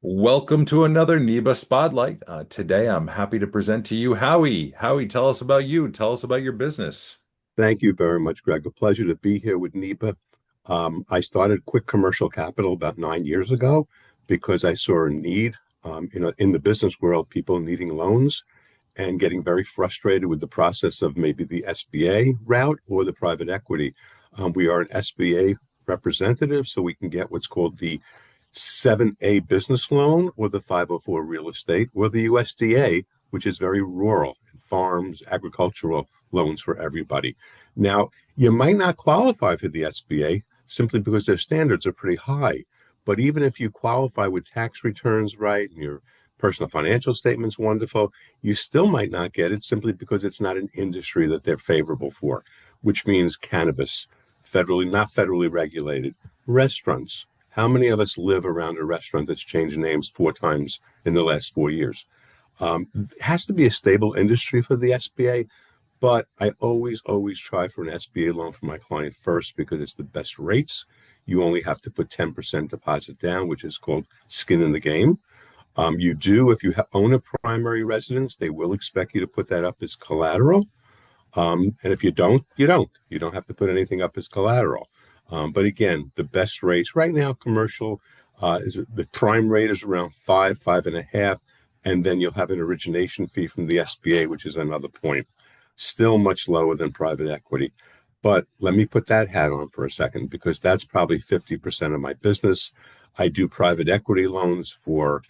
Welcome to another NEBA Spotlight. Today, I'm happy to present to you Howie. Howie, tell us about you. Tell us about your business. Thank you very much, Greg. A pleasure to be here with NEBA. I started Quick Commercial Capital about 9 years ago because I saw a need in the business world, people needing loans and getting very frustrated with the process of maybe the SBA route or the private equity. We are an SBA representative, so we can get what's called the 7A business loan or the 504 real estate or the USDA, which is very rural, farms, agricultural loans for everybody. Now, you might not qualify for the SBA simply because their standards are pretty high. But even if you qualify with tax returns right and your personal financial statements wonderful, you still might not get it simply because it's not an industry that they're favorable for, which means cannabis, not federally regulated, restaurants. How many of us live around a restaurant that's changed names 4 times in the last 4 years? It has to be a stable industry for the SBA, but I always try for an SBA loan for my client first because it's the best rates. You only have to put 10% deposit down, which is called skin in the game. If you own a primary residence, they will expect you to put that up as collateral. And if you don't, you don't. You don't have to put anything up as collateral. But again, the best rates right now, commercial, is the prime rate is around 5.5, and then you'll have an origination fee from the SBA, which is another point. Still much lower than private equity. But let me put that hat on for a second, because that's probably 50% of my business. I do private equity loans for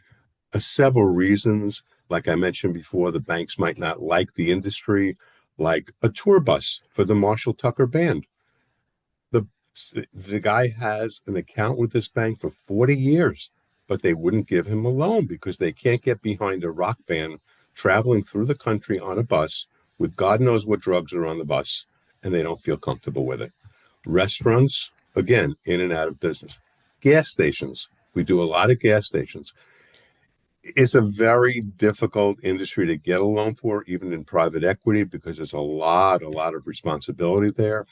several reasons. Like I mentioned before, the banks might not like the industry, like a tour bus for the Marshall Tucker Band. The, the guy has an account with this bank for 40 years, but they wouldn't give him a loan because they can't get behind a rock band traveling through the country on a bus with God knows what drugs are on the bus, and they don't feel comfortable with it. Restaurants, again, in and out of business. Gas stations, we do a lot of gas stations. It's a very difficult industry to get a loan for, even in private equity, because there's a lot of responsibility there.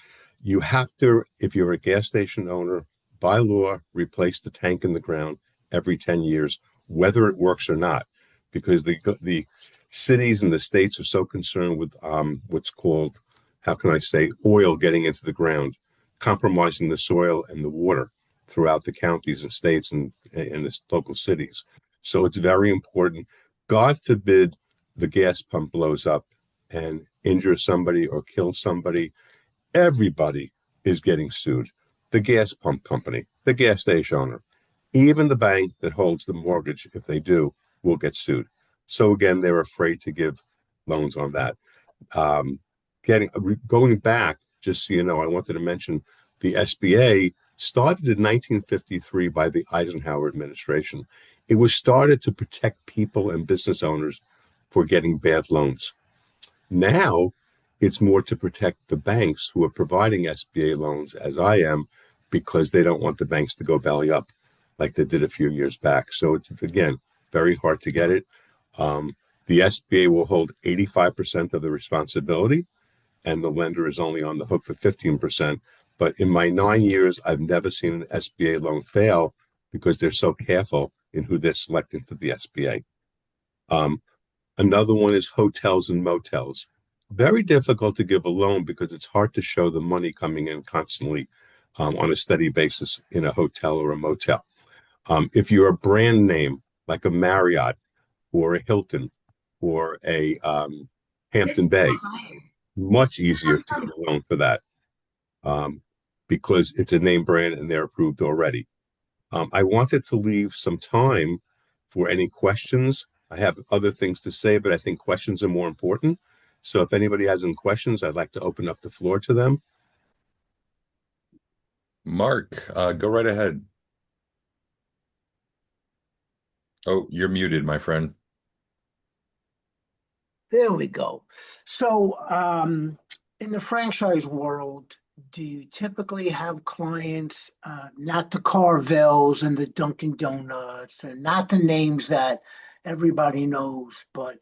You have to, if you're a gas station owner, by law, replace the tank in the ground every 10 years, whether it works or not, because the cities and the states are so concerned with what's called, how can I say, oil getting into the ground, compromising the soil and the water throughout the counties and states and the local cities. So it's very important. God forbid the gas pump blows up and injures somebody or kills somebody. Everybody is getting sued. The gas pump company, the gas station owner, even the bank that holds the mortgage, if they do, will get sued. So again, they're afraid to give loans on that. Um, Going back, just so you know, I wanted to mention the SBA started in 1953 by the Eisenhower administration. It was started to protect people and business owners for getting bad loans. Now, it's more to protect the banks who are providing SBA loans, as I am, because they don't want the banks to go belly up like they did a few years back. So it's, again, very hard to get it. The SBA will hold 85% of the responsibility, and the lender is only on the hook for 15%. But in my 9 years, I've never seen an SBA loan fail because they're so careful in who they're selecting for the SBA. Another one is hotels and motels. Very difficult to give a loan because it's hard to show the money coming in constantly on a steady basis in a hotel or a motel. If you're a brand name like a Marriott or a Hilton or a Hampton Bay, much easier to get a loan for that because it's a name brand and they're approved already. I wanted to leave some time for any questions. I have other things to say, but I think questions are more important. So if anybody has any questions, I'd like to open up the floor to them. Mark, go right ahead. Oh, you're muted, my friend. There we go. So, in the franchise world, do you typically have clients, not the Carvels and the Dunkin' Donuts, and not the names that everybody knows, but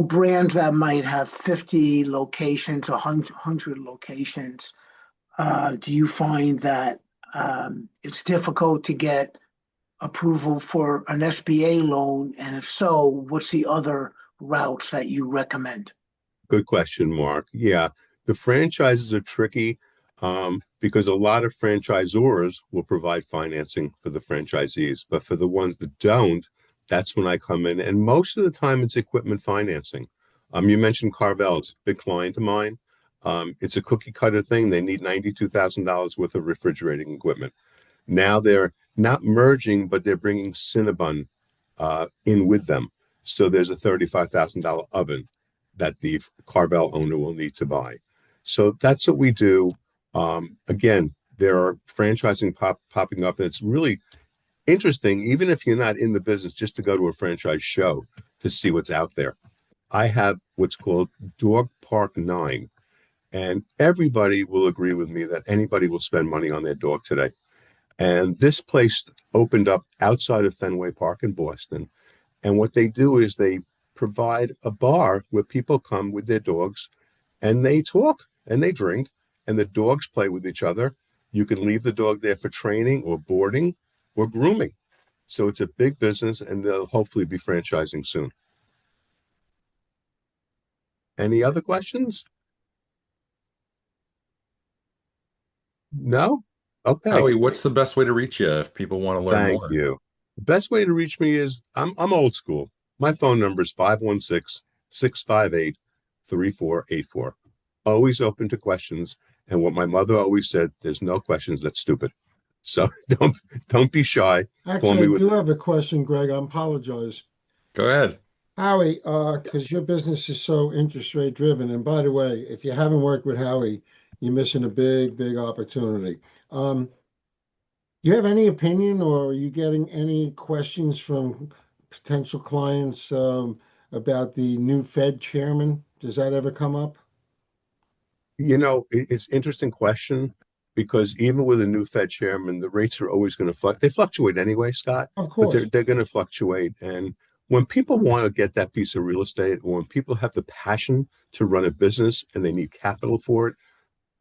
brands that might have 50 locations or 100 locations? Do you find that it's difficult to get approval for an SBA loan? And if so, what's the other routes that you recommend? Good question, Mark. Yeah, the franchises are tricky because a lot of franchisors will provide financing for the franchisees, but for the ones that don't, that's when I come in. And most of the time, it's equipment financing. You mentioned Carvel's, big client of mine. It's a cookie cutter thing. They need $92,000 worth of refrigerating equipment. Now they're not merging, but they're bringing Cinnabon in with them. So there's a $35,000 oven that the Carvel owner will need to buy. So that's what we do. Again, there are franchising popping up, and it's really interesting, even if you're not in the business, just to go to a franchise show to see what's out there. I have what's called Dog Park 9, and everybody will agree with me that anybody will spend money on their dog today. And this place opened up outside of Fenway Park in Boston. And what they do is they provide a bar where people come with their dogs and they talk and they drink and the dogs play with each other. You can leave the dog there for training or boarding or grooming. So it's a big business and they'll hopefully be franchising soon. Any other questions? No? Okay. Howie, what's the best way to reach you if people want to learn Thank more? you. The best way to reach me is I'm old school. My phone number is 516-658-3484. Always open to questions. And what my mother always said, there's no questions that's stupid. So don't be shy. Call Actually, me I with do have a question, Greg. I apologize. Go ahead. Howie, because your business is so interest rate driven. And by the way, if you haven't worked with Howie, you're missing a big, big opportunity. Um, you have any opinion or are you getting any questions from potential clients about the new Fed chairman? Does that ever come up? It's an interesting question because even with a new Fed chairman, the rates are always going to they fluctuate anyway, Scott, Of but they're course. they're going to fluctuate. And when people want to get that piece of real estate, or when people have the passion to run a business and they need capital for it,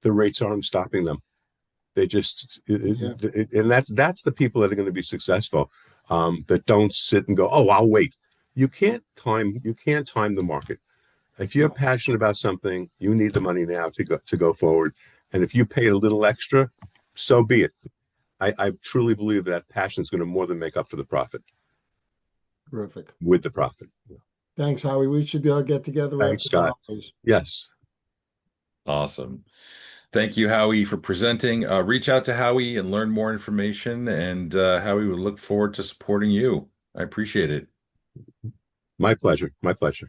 the rates aren't stopping them. They just Yeah. and that's the people that are going to be successful, that don't sit and go, oh, I'll wait. You can't time the market. If you're No. passionate about something, you need the money now to go forward. And if you pay a little extra, so be it. I truly believe that passion is going to more than make up for the profit Terrific. with the profit. Thanks, Howie. We should get together Thanks, after the Scott. holidays. Yes, Awesome. Thank you, Howie, for presenting. Reach out to Howie and learn more information, and Howie would look forward to supporting you. I appreciate it. my pleasure. My pleasure.